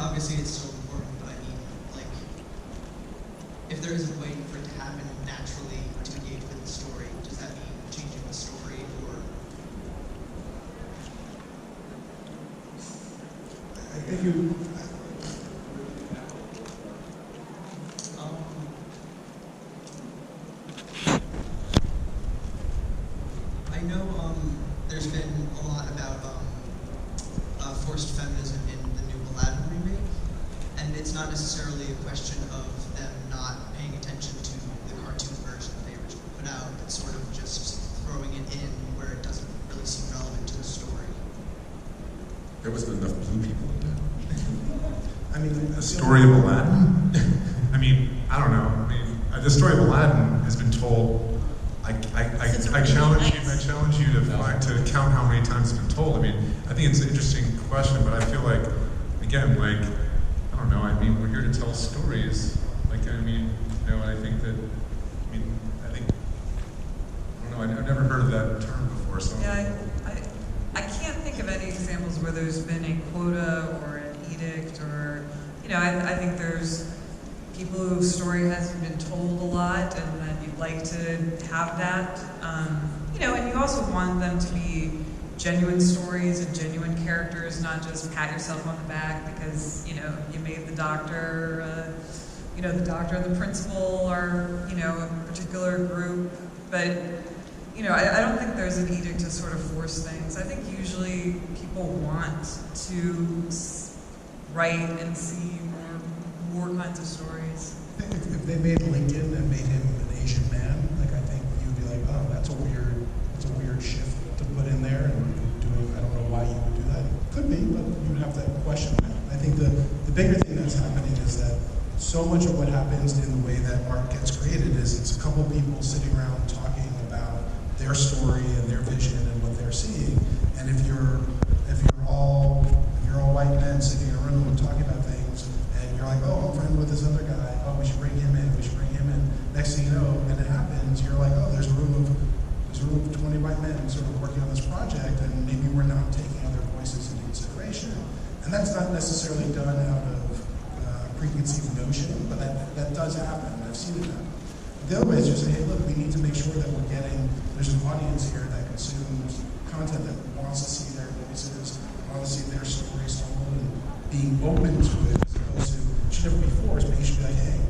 obviously it's still important, but I mean, like, if there is a way for it to happen naturally to engage with the story, does that mean changing the story, or? If you, I know there's been a lot about forced feminism in the new Aladdin remake, and it's not necessarily a question of them not paying attention to the cartoon version that they originally put out, but sort of just throwing it in where it doesn't really seem relevant to the story. There wasn't enough blue people in that. I mean, The story of Aladdin? I mean, I don't know. I mean, the story of Aladdin has been told. I challenge you to count how many times it's been told. I mean, I think it's an interesting question, but I feel like, again, like, I don't know. I mean, we're here to tell stories. Like, I mean, you know, and I think that, I mean, I don't know. I've never heard of that term before. So yeah, I can't think of any examples where there's been a quota or an edict, or, you know, I think there's people whose story hasn't been told a lot, and that you'd like to have that. You know, and you also want them to be genuine stories and genuine characters, not just pat yourself on the back because, you know, you made the doctor, you know, the doctor and the principal are, you know, a particular group. But, you know, I don't think there's an edict to sort of force things. I think usually people want to write and see more kinds of stories. if they made Lincoln and made him an Asian man, like, I think you'd be like, oh, that's a weird shift to put in there, and I don't know why you would do that. It could be, but you'd have to question that. I think the bigger thing that's happening is that so much of what happens in the way that art gets created is it's a couple people sitting around talking about their story and their vision and what they're seeing. And if you're all white men sitting in a room and talking about things, and you're like, oh, I'm friends with this other guy, oh, we should bring him in. Next thing you know, and it happens, you're like, oh, there's a room of 20 white men sort of working on this project, and maybe we're not taking other voices into consideration. And that's not necessarily done out of preconceived notion, but that does happen. I've seen it happen. The other way is just say, hey, look, we need to make sure that there's an audience here that consumes content that wants to see their voices, wants to see their stories told, and being open to it, as opposed to, you should never be forced, but you should be like, hey,